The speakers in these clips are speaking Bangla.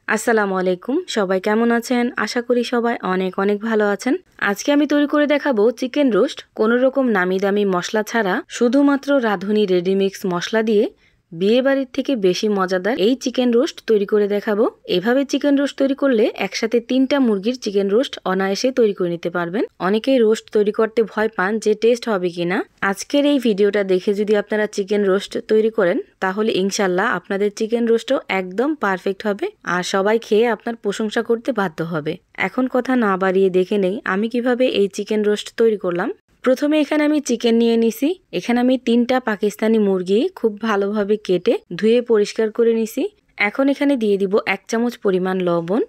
আসসালামু আলাইকুম। সবাই কেমন আছেন? আশা করি সবাই অনেক অনেক ভালো আছেন। আজকে আমি তৈরি করে দেখাবো চিকেন রোস্ট কোনো রকম নামি দামি মশলা ছাড়া, শুধুমাত্র রাঁধুনি রেডিমিক্স মশলা দিয়ে বিয়েবাড়ির থেকে বেশি মজাদার এই চিকেন রোস্ট তৈরি করে দেখাবো। এভাবে চিকেন রোস্ট তৈরি করলে একসাথে 3টা মুরগির চিকেন রোস্ট অনায়াসে তৈরি করে নিতে পারবেন। অনেকেই রোস্ট তৈরি করতে ভয় পান যে টেস্ট হবে কিনা। আজকের এই ভিডিওটা দেখে যদি আপনারা চিকেন রোস্ট তৈরি করেন তাহলে ইনশাল্লাহ আপনাদের চিকেন রোস্টও একদম পারফেক্ট হবে আর সবাই খেয়ে আপনার প্রশংসা করতে বাধ্য হবে। এখন কথা না বাড়িয়ে দেখে নেই আমি কিভাবে এই চিকেন রোস্ট তৈরি করলাম। প্রথমে এখানে আমি চিকেন নিয়ে নিছি। এখানে আমি 3টা পাকিস্তানি মুরগি খুব ভালোভাবে কেটে ধুয়ে পরিষ্কার করে নিছি। এখন এখানে দিয়ে দিব 1 চামচ পরিমাণ লবণ,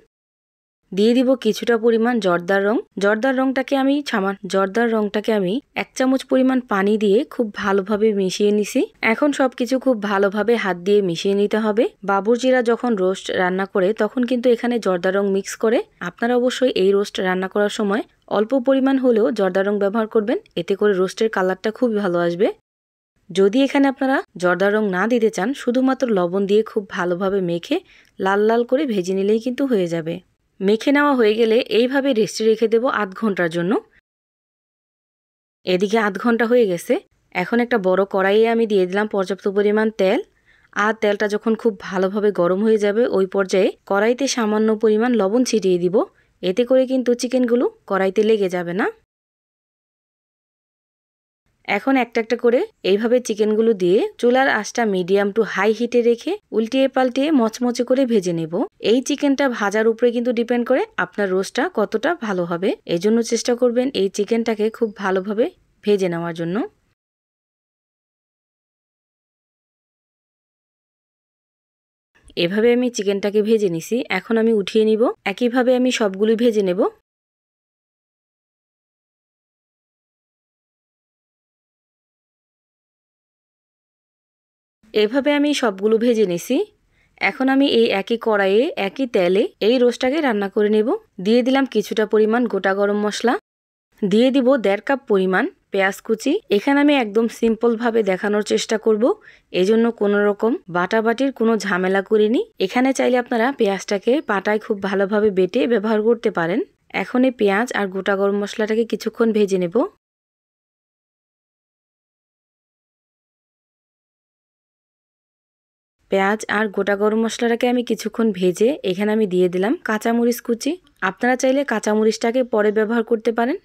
দিয়ে দিব কিছুটা পরিমাণ জর্দার রং। জর্দার রংটাকে আমি 1 চামচ পরিমাণ পানি দিয়ে খুব ভালোভাবে মিশিয়ে নিছি। এখন সবকিছু খুব ভালোভাবে হাত দিয়ে মিশিয়ে নিতে হবে। বাবুর্চিরা যখন রোস্ট রান্না করে তখন কিন্তু এখানে জর্দার রং মিক্স করে। আপনারা অবশ্যই এই রোস্ট রান্না করার সময় অল্প পরিমাণ হলেও জর্দার রং ব্যবহার করবেন, এতে করে রোস্টের কালারটা খুব ভালো আসবে। যদি এখানে আপনারা জর্দার রং না দিতে চান, শুধুমাত্র লবণ দিয়ে খুব ভালোভাবে মেখে লাল লাল করে ভেজে নিলেই কিন্তু হয়ে যাবে। মেখে নেওয়া হয়ে গেলে এইভাবে রেস্টে রেখে দেব 8 ঘন্টার জন্য। এদিকে 8 ঘন্টা হয়ে গেছে। এখন একটা বড় কড়াইয়ে আমি দিয়ে দিলাম পর্যাপ্ত পরিমাণ তেল। আর তেলটা যখন খুব ভালোভাবে গরম হয়ে যাবে ওই পর্যায়ে কড়াইতে সামান্য পরিমাণ লবণ ছিটিয়ে দিব। এতে করে কিন্তু চিকেনগুলো কড়াইতে লেগে যাবে না। এখন একটা একটা করে এইভাবে চিকেনগুলো দিয়ে চুলার আঁচটা মিডিয়াম টু হাই হিটে রেখে উল্টিয়ে পাল্টিয়ে মচমচে করে ভেজে নেব। এই চিকেনটা ভাজার উপরে কিন্তু ডিপেন্ড করে আপনার রোস্টটা কতটা ভালো হবে। এই জন্য চেষ্টা করবেন এই চিকেনটাকে খুব ভালোভাবে ভেজে নেওয়ার জন্য। এভাবে আমি চিকেনটাকে ভেজে নিছি। এখন আমি উঠিয়ে নিব। একইভাবে আমি সবগুলো ভেজে নেব। এভাবে আমি সবগুলো ভেজে নিছি। এখন আমি এই একই কড়াইয়ে একই তেলে এই রোস্টটাকে রান্না করে নেব। দিয়ে দিলাম কিছুটা পরিমাণ গোটা গরম মশলা, দিয়ে দিব 1.5 কাপ পরিমাণ পেঁয়াজ কুচি। এখানে আমি একদম সিম্পল ভাবে দেখানোর চেষ্টা করব, এজন্য কোনো রকম বাটাবাটির কোনো ঝামেলা করিনি। এখানে চাইলে আপনারা পেঁয়াজটাকে পাটায় খুব ভালোভাবে বেটে ব্যবহার করতে পারেন। এখন এই পেঁয়াজ আর গোটা গরম মশলাটাকে কিছুক্ষণ ভেজে নেব। পেঁয়াজ আর গোটা গরম মশলাটাকে আমি কিছুক্ষণ ভেজে এখানে আমি দিয়ে দিলাম কাঁচামরিচ কুচি। আপনারা চাইলে কাঁচামরিচটাকে পরে ব্যবহার করতে পারেন।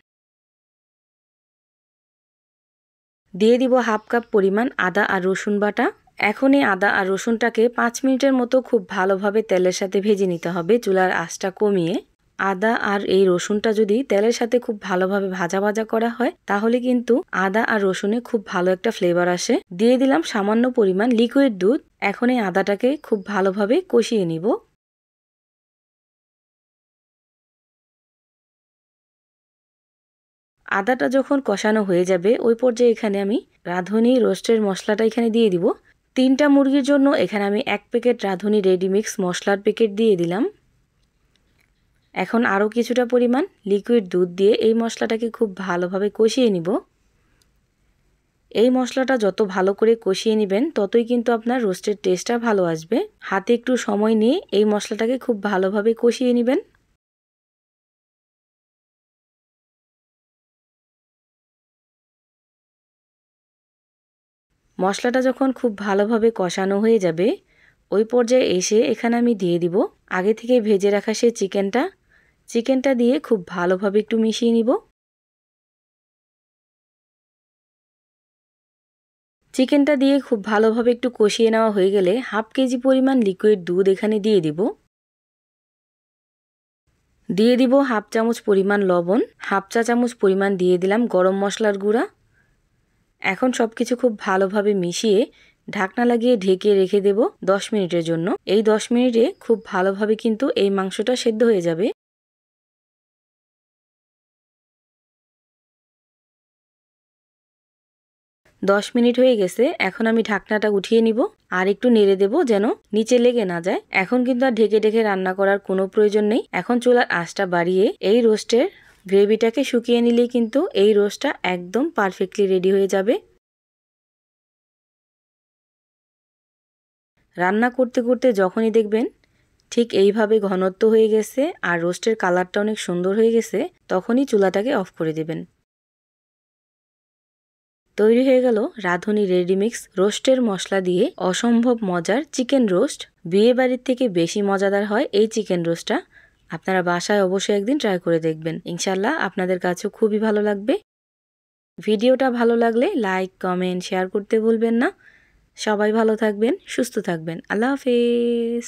দিয়ে দিব 1/2 কাপ পরিমাণ আদা আর রসুন বাটা। এখন এই আদা আর রসুনটাকে 5 মিনিটের মতো খুব ভালোভাবে তেলের সাথে ভেজে নিতে হবে চুলার আঁচটা কমিয়ে। আদা আর এই রসুনটা যদি তেলের সাথে খুব ভালোভাবে ভাজা ভাজা করা হয় তাহলে কিন্তু আদা আর রসুনে খুব ভালো একটা ফ্লেভার আসে। দিয়ে দিলাম সামান্য পরিমাণ লিকুইড দুধ। এখন এই আদাটাকে খুব ভালোভাবে কষিয়ে নিব। আদাটা যখন কষানো হয়ে যাবে ওই পর্যায়ে এখানে আমি রাঁধুনি রোস্টের মশলাটা এখানে দিয়ে দিব। 3টা মুরগির জন্য এখানে আমি 1 প্যাকেট রাঁধুনি রেডিমিক্স মশলার প্যাকেট দিয়ে দিলাম। এখন আরও কিছুটা পরিমাণ লিকুইড দুধ দিয়ে এই মশলাটাকে খুব ভালোভাবে কষিয়ে নিব। এই মশলাটা যত ভালো করে কষিয়ে নেবেন ততই কিন্তু আপনার রোস্টের টেস্টটা ভালো আসবে। হাতে একটু সময় নিয়ে এই মশলাটাকে খুব ভালোভাবে কষিয়ে নেবেন। মশলাটা যখন খুব ভালোভাবে কষানো হয়ে যাবে ওই পর্যায়ে এসে এখানে আমি দিয়ে দিব আগে থেকে ভেজে রাখা সেই চিকেনটা দিয়ে খুব ভালোভাবে একটু মিশিয়ে নিব। চিকেনটা দিয়ে খুব ভালোভাবে একটু কষিয়ে নেওয়া হয়ে গেলে 1/2 কেজি পরিমাণ লিকুইড দুধ এখানে দিয়ে দিব। দিয়ে দিব 1/2 চামচ পরিমাণ লবণ, 1/2 চা চামচ পরিমাণ দিয়ে দিলাম গরম মশলার গুঁড়া। এখন সবকিছু খুব ভালোভাবে মিশিয়ে ঢাকনা লাগিয়ে ঢেকে রেখে দেব 10 মিনিটের জন্য। এই 10 মিনিটে খুব ভালোভাবে কিন্তু এই মাংসটা সেদ্ধ হয়ে যাবে। 10 মিনিট হয়ে গেছে। এখন আমি ঢাকনাটা উঠিয়ে নিব আর একটু নেড়ে দেব যেন নিচে লেগে না যায়। এখন কিন্তু আর ঢেকে ঢেকে রান্না করার কোনো প্রয়োজন নেই। এখন চুলার আঁচটা বাড়িয়ে এই রোস্টের গ্রেভিটাকে শুকিয়ে নিলেই কিন্তু এই রোস্টটা একদম পারফেক্টলি রেডি হয়ে যাবে। রান্না করতে করতে যখনই দেখবেন ঠিক এইভাবে ঘনত্ব হয়ে গেছে আর রোস্টের কালারটা অনেক সুন্দর হয়ে গেছে, তখনই চুলাটাকে অফ করে দেবেন। তৈরি হয়ে গেল রাঁধুনি রেডিমিক্স রোস্টের মশলা দিয়ে অসম্ভব মজার চিকেন রোস্ট। বিয়ে বাড়ির থেকে বেশি মজাদার হয় এই চিকেন রোস্টটা। আপনারা বাসায় অবশ্যই একদিন ট্রাই করে দেখবেন, ইনশাল্লাহ আপনাদের কাছেও খুবই ভালো লাগবে। ভিডিওটা ভালো লাগলে লাইক, কমেন্ট, শেয়ার করতে ভুলবেন না। সবাই ভালো থাকবেন, সুস্থ থাকবেন। আল্লাহ হাফেজ।